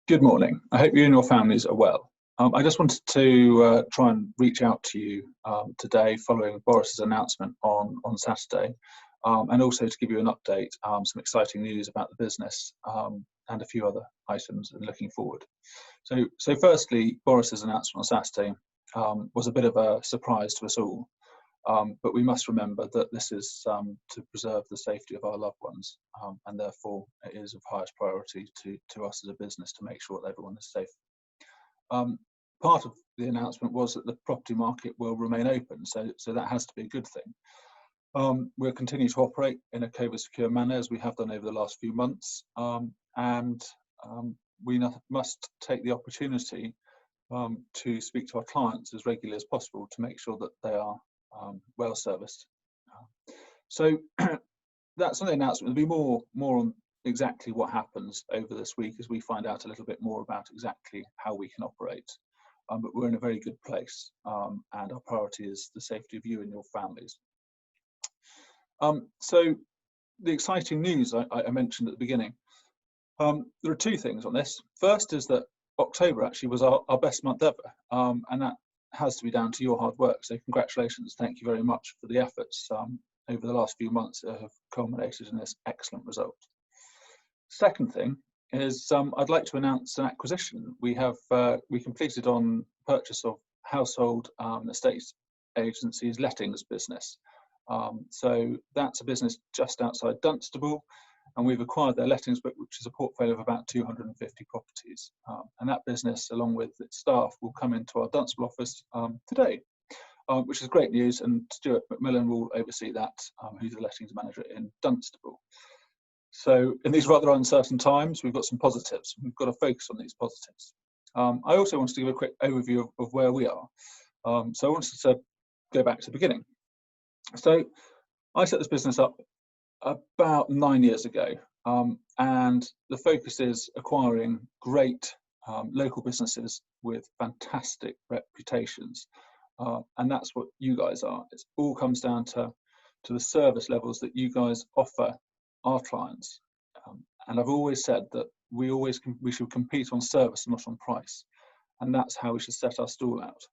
Good morning. I hope you and your families are well. I just wanted to try and reach out to you today following Boris's announcement on Saturday, and also to give you an update, some exciting news about the business, and a few other items and looking forward. So firstly, Boris's announcement on Saturday was a bit of a surprise to us all. But we must remember that this is to preserve the safety of our loved ones, and therefore it is of highest priority to us as a business to make sure that everyone is safe. Part of the announcement was that the property market will remain open, so that has to be a good thing. We'll continue to operate in a COVID secure manner as we have done over the last few months, and we must take the opportunity to speak to our clients as regularly as possible to make sure that they are well serviced. So that's on the announcement. There'll be more on exactly what happens over this week as we find out a little bit more about exactly how we can operate. But we're in a very good place, and our priority is the safety of you and your families. So the exciting news I mentioned at the beginning. There are two things on this. First is that October actually was our best month ever, and that has to be down to your hard work. So congratulations, thank you very much for the efforts over the last few months that have culminated in this excellent result. Second thing is I'd like to announce an acquisition. We completed on purchase of Household Estate Agency's lettings business. So that's a business just outside Dunstable, and we've acquired their lettings book, which is a portfolio of about 250 properties. And that business, along with its staff, will come into our Dunstable office today, which is great news. And Stuart McMillan will oversee that, who's the lettings manager in Dunstable. So in these rather uncertain times, we've got some positives. We've got to focus on these positives. I also wanted to give a quick overview of where we are. So I wanted to go back to the beginning. So I set this business up about 9 years ago, and the focus is acquiring great local businesses with fantastic reputations, and that's what you guys are. It all comes down to the service levels that you guys offer our clients, and I've always said that we should compete on service and not on price, and that's how we should set our stall out.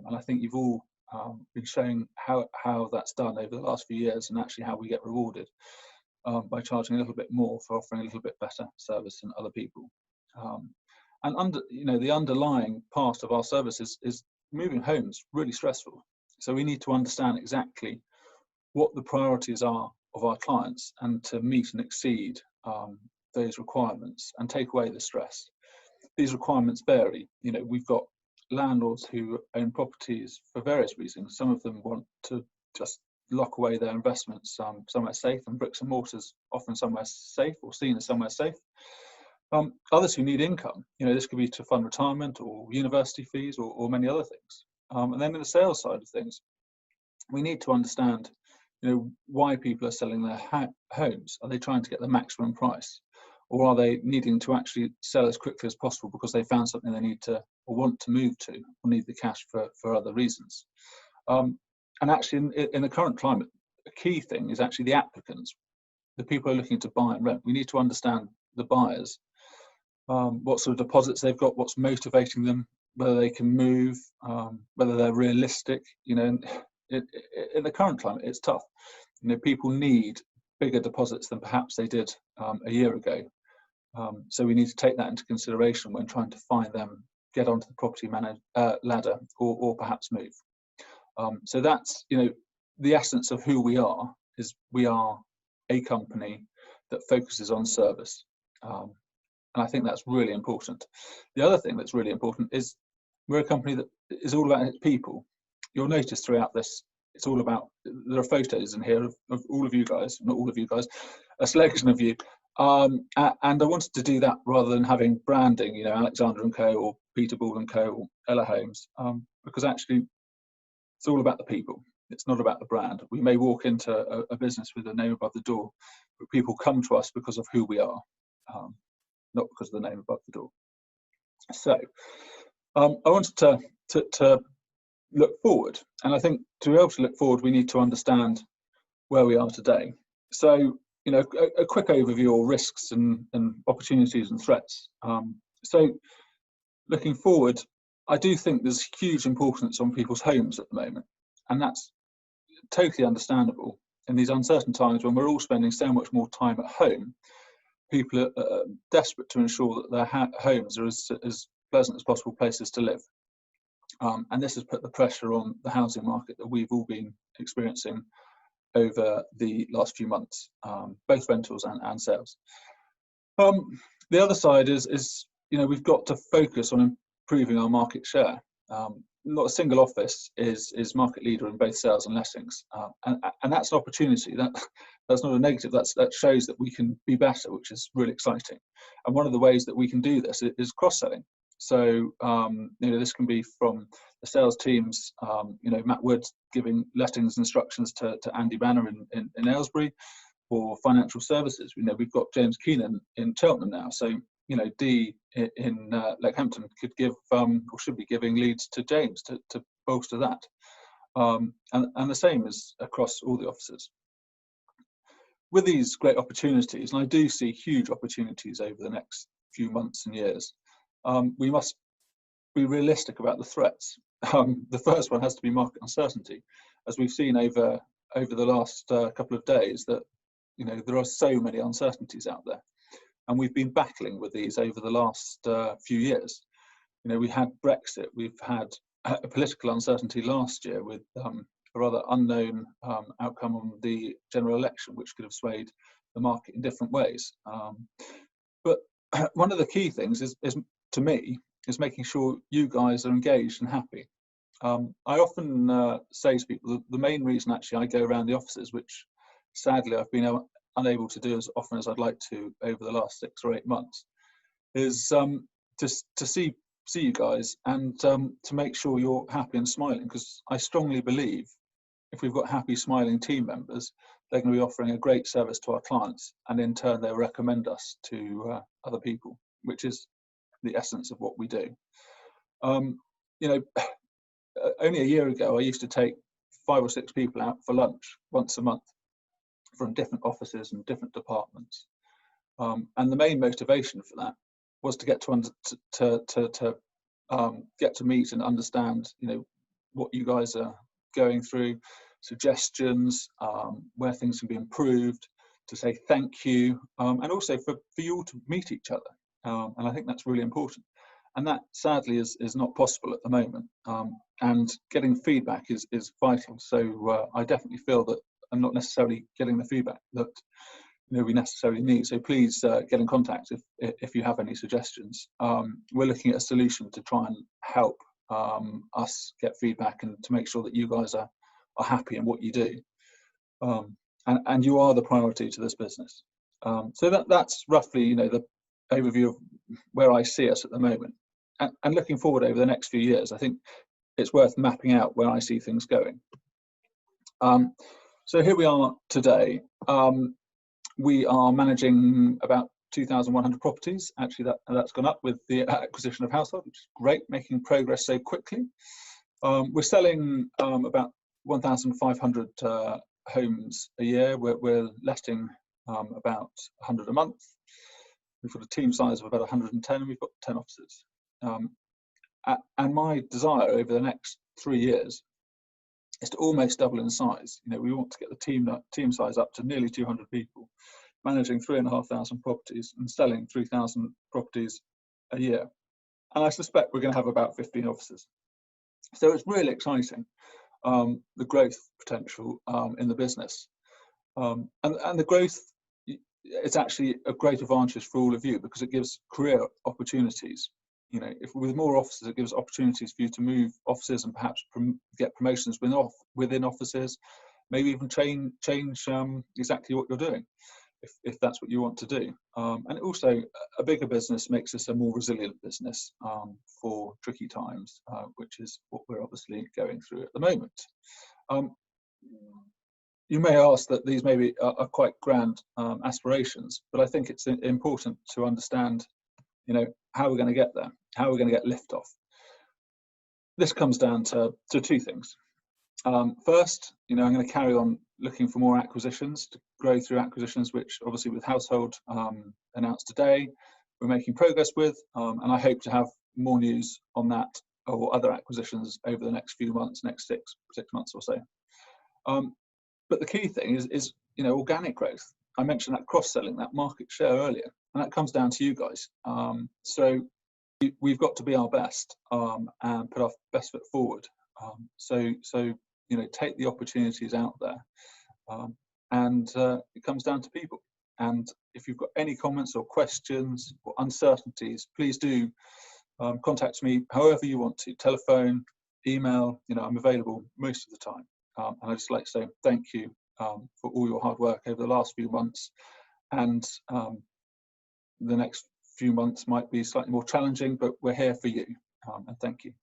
And I think you've all been showing how that's done over the last few years, and actually how we get rewarded by charging a little bit more for offering a little bit better service than other people. And the underlying part of our service is moving homes really stressful. So we need to understand exactly what the priorities are of our clients and to meet and exceed those requirements and take away the stress. These requirements vary. We've got landlords who own properties for various reasons. Some of them want to just lock away their investments somewhere safe, and bricks and mortars often somewhere safe or seen as somewhere safe. Others who need income, this could be to fund retirement or university fees or many other things. And then in the sales side of things, we need to understand why people are selling their homes. Are they trying to get the maximum price, or are they needing to actually sell as quickly as possible because they found something they need to or want to move to, or need the cash for other reasons? And actually, in the current climate, a key thing is actually the applicants, the people who are looking to buy and rent. We need to understand the buyers, what sort of deposits they've got, what's motivating them, whether they can move, whether they're realistic. In the current climate, it's tough. People need bigger deposits than perhaps they did a year ago. So we need to take that into consideration when trying to find them, get onto the property ladder, or perhaps move. So that's the essence of who we are. Is we are a company that focuses on service, and I think that's really important. The other thing that's really important is we're a company that is all about its people. You'll notice throughout this, it's all about. There are photos in here of all of you guys, not all of you guys, a selection of you. And I wanted to do that rather than having branding, Alexander & Co. or Peter Ball & Co. or Ella Homes, because actually it's all about the people. It's not about the brand. We may walk into a business with a name above the door, but people come to us because of who we are, not because of the name above the door. So I wanted to look forward, and I think to be able to look forward, we need to understand where we are today. So a quick overview of risks and opportunities and threats. So looking forward, I do think there's huge importance on people's homes at the moment, and that's totally understandable. In these uncertain times when we're all spending so much more time at home, people are desperate to ensure that their homes are as pleasant as possible places to live. And this has put the pressure on the housing market that we've all been experiencing over the last few months, both rentals and sales. The other side is we've got to focus on improving our market share. Not a single office is market leader in both sales and lettings, and that's an opportunity. That's not a negative. That shows that we can be better, which is really exciting. And one of the ways that we can do this is cross-selling. So this can be from the sales teams. Matt Woods giving lettings instructions to Andy Banner in Aylesbury, or financial services. We've got James Keenan in Cheltenham now. So Dee in Leckhampton could give or should be giving leads to James to bolster that, and the same is across all the offices. With these great opportunities, and I do see huge opportunities over the next few months and years, we must be realistic about the threats. The first one has to be market uncertainty, as we've seen over the last couple of days, that there are so many uncertainties out there. And we've been battling with these over the last few years. We had Brexit, we've had a political uncertainty last year with a rather unknown outcome on the general election, which could have swayed the market in different ways. But one of the key things is to me, is making sure you guys are engaged and happy. I often say to people, the main reason actually I go around the offices, which sadly I've been unable to do as often as I'd like to over the last 6 or 8 months, is just to see you guys and to make sure you're happy and smiling, because I strongly believe if we've got happy, smiling team members, they're going to be offering a great service to our clients, and in turn they'll recommend us to other people, which is the essence of what we do. Only a year ago I used to take 5 or 6 people out for lunch once a month from different offices and different departments, and the main motivation for that was to get to meet and understand what you guys are going through, suggestions, where things can be improved, to say thank you, and also for you all to meet each other, and I think that's really important, and that sadly is not possible at the moment, and getting feedback is vital. So I definitely feel that I'm not necessarily getting the feedback that we necessarily need. So please get in contact if you have any suggestions. We're looking at a solution to try and help us get feedback and to make sure that you guys are happy in what you do, and you are the priority to this business. So that's roughly the overview of where I see us at the moment, and looking forward over the next few years. I think it's worth mapping out where I see things going. So here we are today. We are managing about 2,100 properties. Actually, that's gone up with the acquisition of Household, which is great, making progress so quickly. We're selling about 1,500 homes a year. We're letting about 100 a month. We've got a team size of about 110, and we've got 10 offices. And my desire over the next 3 years is to almost double in size. We want to get the team size up to nearly 200 people, managing 3,500 properties and selling 3,000 properties a year. And I suspect we're going to have about 15 offices. So it's really exciting, the growth potential in the business. And the growth, it's actually a great advantage for all of you, because it gives career opportunities. If with more offices, it gives opportunities for you to move offices and perhaps get promotions within offices, maybe even change exactly what you're doing, if that's what you want to do. And also, a bigger business makes us a more resilient business for tricky times, which is what we're obviously going through at the moment. You may ask that these maybe are quite grand aspirations, but I think it's important to understand how we're going to get there, how we're going to get lift off. This comes down to 2 things. First, I'm going to carry on looking for more acquisitions, to grow through acquisitions, which obviously with Household announced today, we're making progress with, and I hope to have more news on that or other acquisitions over the next few months, next six months or so. But the key thing is organic growth. I mentioned that cross-selling, that market share earlier, and that comes down to you guys. So we've got to be our best and put our best foot forward. So take the opportunities out there, and it comes down to people. And if you've got any comments or questions or uncertainties, please do contact me however you want to. Telephone, email. I'm available most of the time. And I'd just like to say thank you for all your hard work over the last few months, and the next few months might be slightly more challenging, but we're here for you, and thank you.